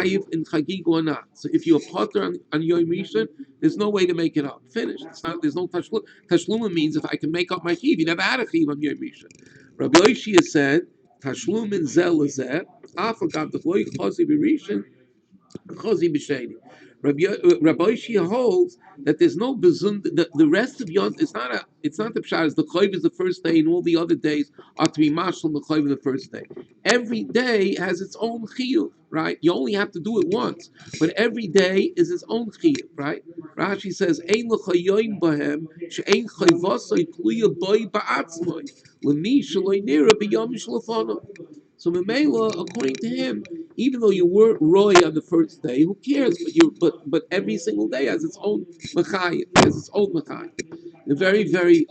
chayiv in chagig or not. So if you're potter on Yom Rishon, there's no way to make it up. Finished. It's not. There's no tashlum. Tashluma means if I can make up my chiv. You never had a chiv on Yom Rishon. Rabbi Yoshia said tashlum in zel lezeh. Afagav the loy chazi b'rishon chazi b'sheni. Rabbi Shia holds that there's no bezun. The rest of Yom, it's not a. It's not the pshat. The chayv is the first day, and all the other days are to be mashal the chayv the first day. Every day has its own chiyuv, right? You only have to do it once, but every day is its own chiyuv, right? Rashi says, "Ein l'chayoyim bahem she'ein chayvasay kluya boy ba'atzmai l'mi shaloi nira b'yom shlafana." So Memela, according to him, even though you were roy on the first day, who cares? But every single day has its own machayim, has its own machayim. A very very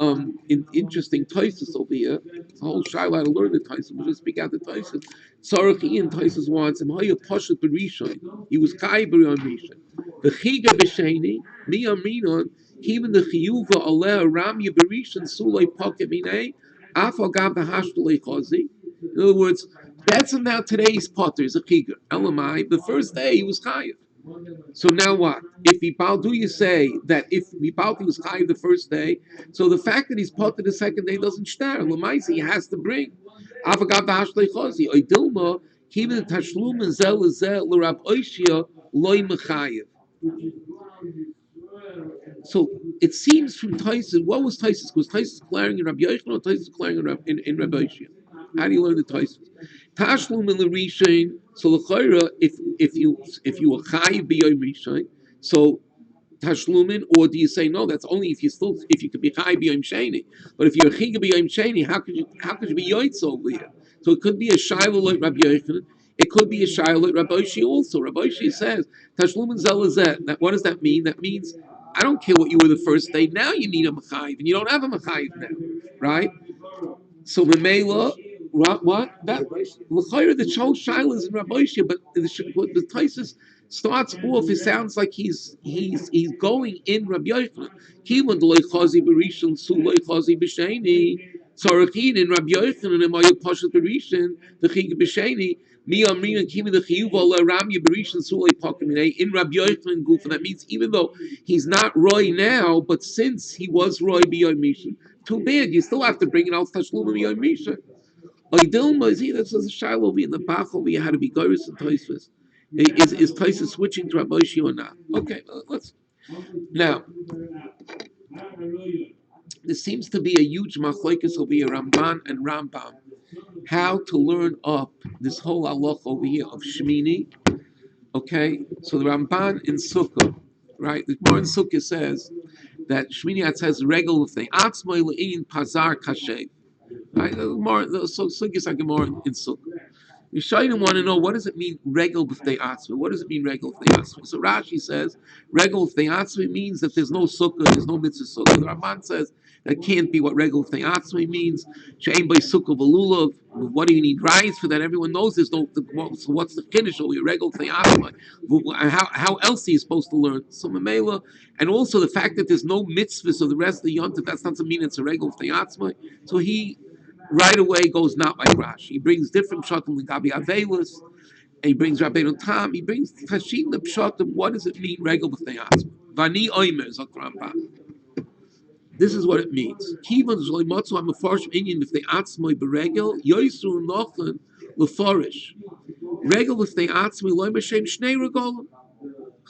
interesting Taisus over here. It's a whole shaila to learn the Taisus. We'll just speak out the Taisus. Tzarech Ian Taisus wants him. Haya Pashat B'Rishon. He was Kai B'Rishon Rishon. The Chiga B'Sheni Mi Aminon. Even the Chiyuva Aleh Ramya B'Rishon Sulei Poket Minei Afal Gam B'Hashtalei Chazi. In other words, that's now today's potter is a chigur. Elamai, the first day he was chayiv. So now what? If do you say that if he was chayiv the first day, so the fact that he's potter the second day doesn't shtar. Lamaisi, he has to bring. Avagav b'hashlei chazi. Oidilma, even the tashlum and zel l'rab oishia loy mechayiv. So it seems from Taisus, what was Taisus? Was Taisus declaring in Rabbi Yochanan or Taisus declaring in Rabbi Oishia? How do you learn the Taisus? Tashlum in the Rishon. So l'chayra, if you were chayiv b'yom Rishon, so tashlumin, or do you say no? That's only if you could be chayiv b'yom Sheni. But if you're chiga b'yom Sheni, how could you be yoytz over here? So it could be a shayla like Rabbi Yochanan. It could be a shayla like Rabbi Oishia also. Rabbi Oishia says tashlumin zelazet. What does that mean? That means I don't care what you were the first day. Now you need a mechayiv, and you don't have a mechayiv now, right? So Memela, what? That l'chayra the whole shaila is in Rabbi Oishia, but the Taisus starts off. It sounds like he's going in Rabbi Yochanan. Kivan loy chazi b'rishon su loy chazi b'sheni. Tzarachin in Rabbi Yochanan and Mayok Pashat b'rishon the chig b'sheni. Mi amrin and kimi the chiyuva la ramya b'rishon su loy pakiminei in Rabbi Yochanan gufa. That means even though he's not roy now, but since he was roy b'yom rishon, too bad. You still have to bring it out tashlum b'yom rishon. Oidilma is here. That says a shiloh in the bachol. We had to be goris and Taisus. Is Taisus switching to Rabbi Oishia or not? Okay, let's. Now, there seems to be a huge machlokes over here, Ramban and Rambam, how to learn up this whole halach over here of Shmini. Okay, so the Ramban in Sukkah, right? The Gemara in Sukkah says that Shmini says regal of the atzmai le'in pazar kashev. Right, so Sukkahs are Gemara in Sukkah. Yishayim want to know what does it mean regal b'ftei atzmi? What does it mean regal b'ftei atzmi? So Rashi says regal b'ftei atzmi means that there's no sukkah, there's no mitzvah sukkah. The Ramban says that can't be what regal b'ftei atzmi means. She'ein by sukkah v'lulav. What do you need rice for that? Everyone knows there's no. So what's the kiddush over here? Regal b'ftei atzmi. How else are you supposed to learn? So Mamela, and also the fact that there's no mitzvahs of the rest of the yontif, that's not to mean it's a regal b'ftei atzmi. So he right away goes not like Rashi. He brings different pshatim like Gabi Avelis, and he brings Rabbeinu Tam. He brings Tashim the pshatim. What does it mean? Regal b'ftei atzma. Vani oimer zok Rambam. This is what it means. Kivan zloy motzu am mefarshim inyan b'ftei atzma beregel yoisru nochen lefarish. Regal b'ftei atzma loy m'shem shnei regalim.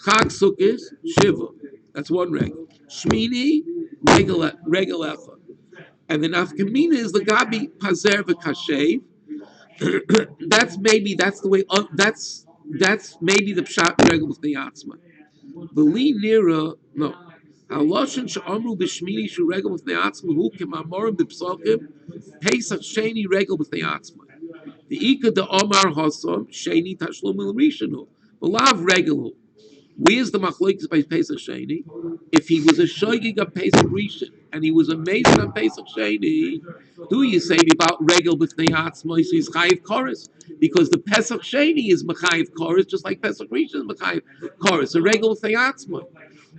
Chag sukkis shiva. That's one regal. Shmini regal echad. And the nafkamina is the gabi pazer v'kashev. That's the way. That's maybe the pshat regal with the yatzma. V'li nira no. Haloshin she'amru b'shmini shu regal with the yatzma hu k'mamorim b'psokim pesach sheni regal with the yatzma. The ika de omar hasom sheni tashlum el rishonu v'lav regal. Where's the machlokes by Pesach Sheni? If he was a shoygig of Pesach Rishon and he was amazing on Pesach Sheni, do you say about regel b'fnei atzmai? So he's chayiv chorus because the Pesach Sheni is mechayiv chorus, just like Pesach Rishon is mechayiv chorus. A regel b'fnei atzmai.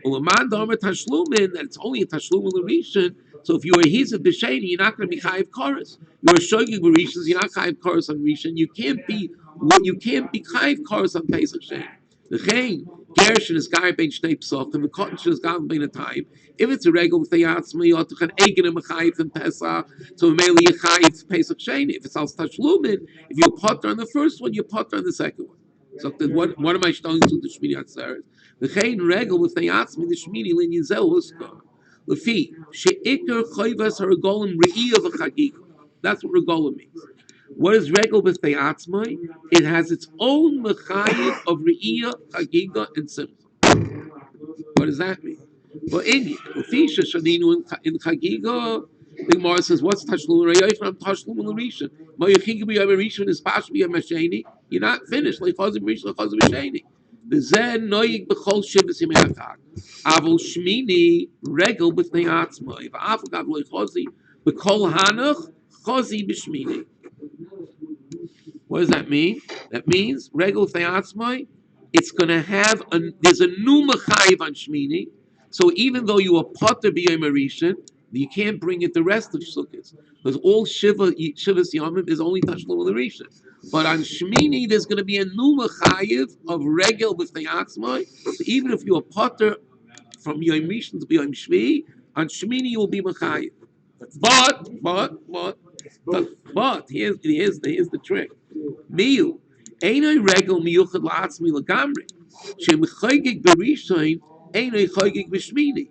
Uleman damer tashlumin, that it's only a tashlum Rishon. So if you're a hizid b'sheni, you're not going to be chayiv chorus. You're a shoygig b'rishon, you're not chayiv chorus on Rishon. You can't be What you can't be chayiv cars on Pesach Sheni. The chain gershon is gar bein shtei psach, and the cotton is gar bein a time. If it's a regular with the yatzmi, you have to can egin a mechayiv in Pesach, so mainly you chayiv Pesach Sheni. If it's al tashlumin, if you potter on the first one, you potter on the second one. So what am I showing to the Shmini Atzeres? The chain regular with the yatzmi, the Shmini lin yizel huskar. Lefi sheikar chayvas hargolim re'iyav v'chagig. That's what regolim means. What is regal b'stei atzmai? It has its own mechayiv of re'iyah, chagiga, and simcha. What does that mean? Well, in Fisha Shadinu in chagiga, the Gemara says, "What's tashlum rayif from tashlum l'rishon? Ma'yachiga b'yam rishon is pash b'yam hasheni. You're not finished. Le'chazim rishon le'chazim hasheni. The zen noyig b'chol shivas yimei hachag. Avol shmini regal b'stei atzmai. V'afagav le'chazi b'kol hanach chazi b'shmini." What does that mean? That means regal theatzmai. It's going to have there's a new mechayiv on Shmini. So even though you are potter b'yom harishon, you can't bring it the rest of Sukkot because all shivas yomim is only tashlum l'rishon. But on Shmini there's going to be a new mechayiv of regal b'theatzmai. So even if you are potter from yom rishon to b'yom shvi, on Shmini you will be mechayiv. But here's the trick. Miu, ain't regel miyuchad la'atzmi lagamri. Shem chaygig berishon, ain't chaygig b'shmini.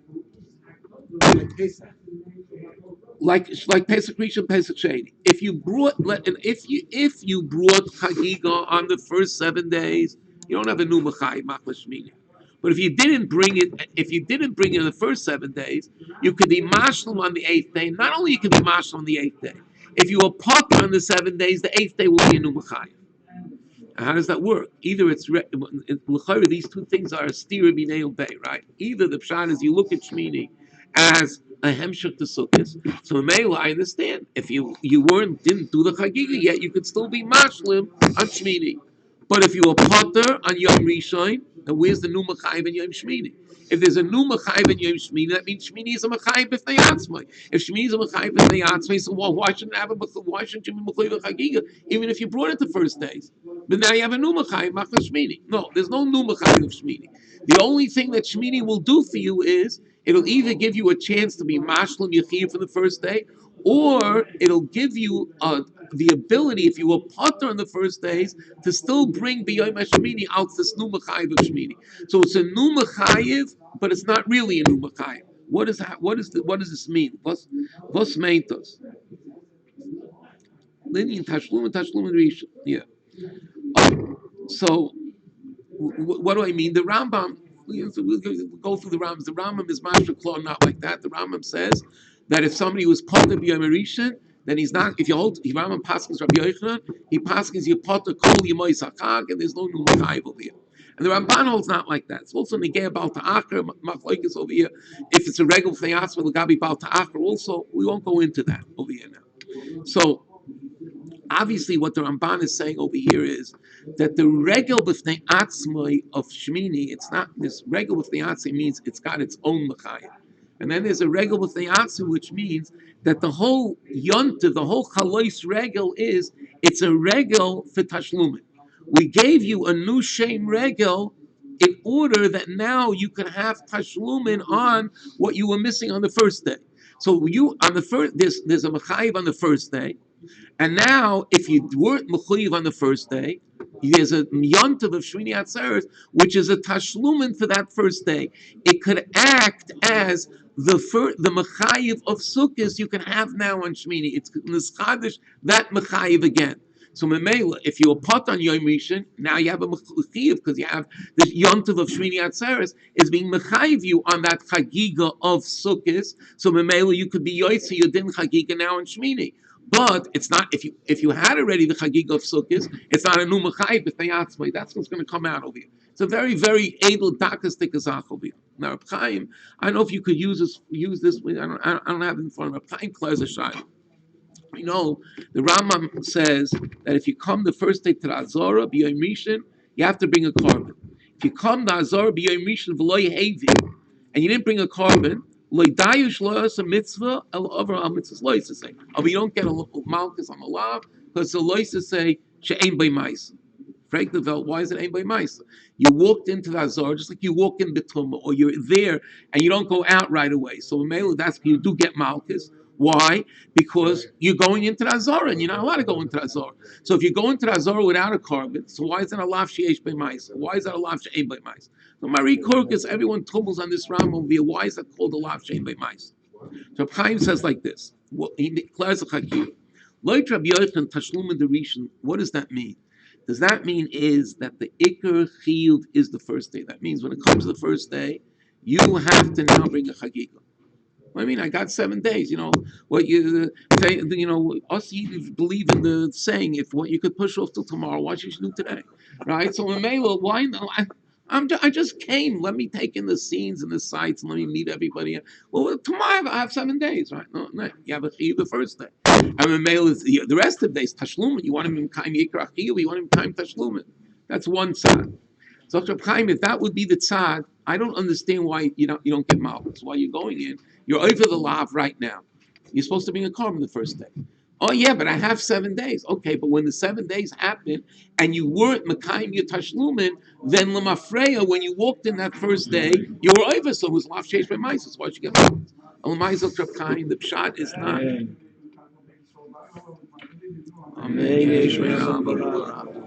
Like Pesach Rishon, Pesach Sheni. If you brought chagiga on the first 7 days, you don't have a new machai machla shmini. But if you didn't bring it in the first 7 days, you could be mashlim on the 8th day. Not only you could be mashlim on the 8th day. If you were potter on the 7 days, the 8th day will be a new machai. How does that work? Either it's these two things are a stira b'nei bay, right? Either the pshat is you look at Shmini as a hemshach to Sukkot. So Mela, I understand. If you didn't do the chagiga yet, you could still be mashlim on Shmini. But if you were potter on Yom Rishon, then where's the new machayiv in Yom Shmini? If there's a new machayiv in Yom Shmini, that means Shmini is a machayiv b'fnei atzmai. If Shmini is a machayiv b'fnei atzmai, so why shouldn't you be machayiv chagiga even if you brought it the first days? But now you have a new machayiv machal Shmini. No, there's no new machayiv of Shmini. The only thing that Shmini will do for you is it'll either give you a chance to be mashlim yachiv for the first day, or it'll give you the ability, if you were potter on the first days, to still bring b'yom hashmini out this new machayiv of Shmini. So it's a new machayiv, but it's not really a new machayiv. What does this mean? What's meintos? Linear tashlum and rishon. Yeah. So what do I mean? The Rambam. We'll go through the Rambam. The Rambam is mashra klor, not like that. The Rambam says that if somebody was potter b'yom harishon, then he's not. If you hold Rambam paskins Rabbi Yochanan, he paskins you potter kol yemois hakag, and there's no new machayiv over here. And the Ramban holds not like that. It's also negay about ta'acher machlokes over here. If it's a regular theatzma l'gabi about ta'acher, also we won't go into that over here now. So obviously, what the Ramban is saying over here is that the regel b'fnei atzmai of Shmini, it's not this regel b'fnei atzmai means it's got its own machayiv. And then there's a regel b'fnei atzmai, which means that the whole yontiv, the whole chalois regel is, it's a regel for tashlumin. We gave you a new shame regel in order that now you can have tashlumin on what you were missing on the first day. So there's a machayiv on the first day, and now if you weren't machayiv on the first day, there's a yontiv of Shmini Atzeres, which is a tashlumin for that first day. It could act as the mechayiv of Sukkot you can have now on Shmini. It's nischadish that mechayiv again. So Memela, if you were pot on Yom Rishon, now you have a mechayiv because you have the yontiv of Shmini Atzeres is being mechayiv you on that chagiga of Sukkot. So Memela, you could be yoytze you didn't chagiga now on Shmini. But it's not if you had already the chagiga of Sukkot, it's not a new mechayiv b'fnei atzmai. That's what's going to come out over here. It's a very, very able dakastik azach over here. Now, Reb Chaim, I don't know if you could use this. I don't have it in front of Reb Chaim. Clears a shayla. You know, the Rambam says that if you come the first day to the Azorah b'yom Rishon, you have to bring a carbon. If you come to Azorah b'yom Rishon v'lo yehevi, and you didn't bring a carbon, lo yidayush lo yas a mitzvah el over al mitzvahs lo yis say. But you don't get a malchus on the law because the lo yis say she'ein by ma'isa. Frank the Velt, why is it anybody mice? You walked into the Azor just like you walk in Betum, or you're there and you don't go out right away. So Mela, that's you do get Malchus. Why? Because you're going into the Azor and you're not allowed to go into the Azor. So if you go into the Azor without a carbon, so why is it a laf sheyesh by mice? Why is that a laf sheyesh by mice? So Marie Korkus, everyone tumbles on this Rambam via why is that called a laf sheyesh by mice? So Chaim says like this. He declares a chakir. Loit Rabbi Yochanan tashlum derishon. What does that mean? Does that mean is that the Iker Chiyuv is the first day? That means when it comes to the first day, you have to now bring a Chagigah. I mean, I got 7 days. What us Yiddish believe in the saying: if what you could push off till tomorrow, what you should do today, right? So in Mela, why not? I just came. Let me take in the scenes and the sights, and let me meet everybody. Well, tomorrow I have 7 days, right? No, you have a chiyuv the first day. And in Mela, the rest of the days tashlumin. You want him in kaim yikrach chiyuv. You want him in kaim tashlumin. That's one tzad. So Chaim, if that would be the tzad, I don't understand why you don't get malchus. Why you're going in? You're over the lav right now. You're supposed to bring a carbon the first day. Oh yeah, but I have 7 days. Okay, but when the 7 days happened and you weren't Mekayim your tashlumin, then lemafreya, when you walked in that first day, you were over. So it was lav sheish b'maisus. Why'd you get malchus? L'maisel Chaim, the pshat is not. Amen.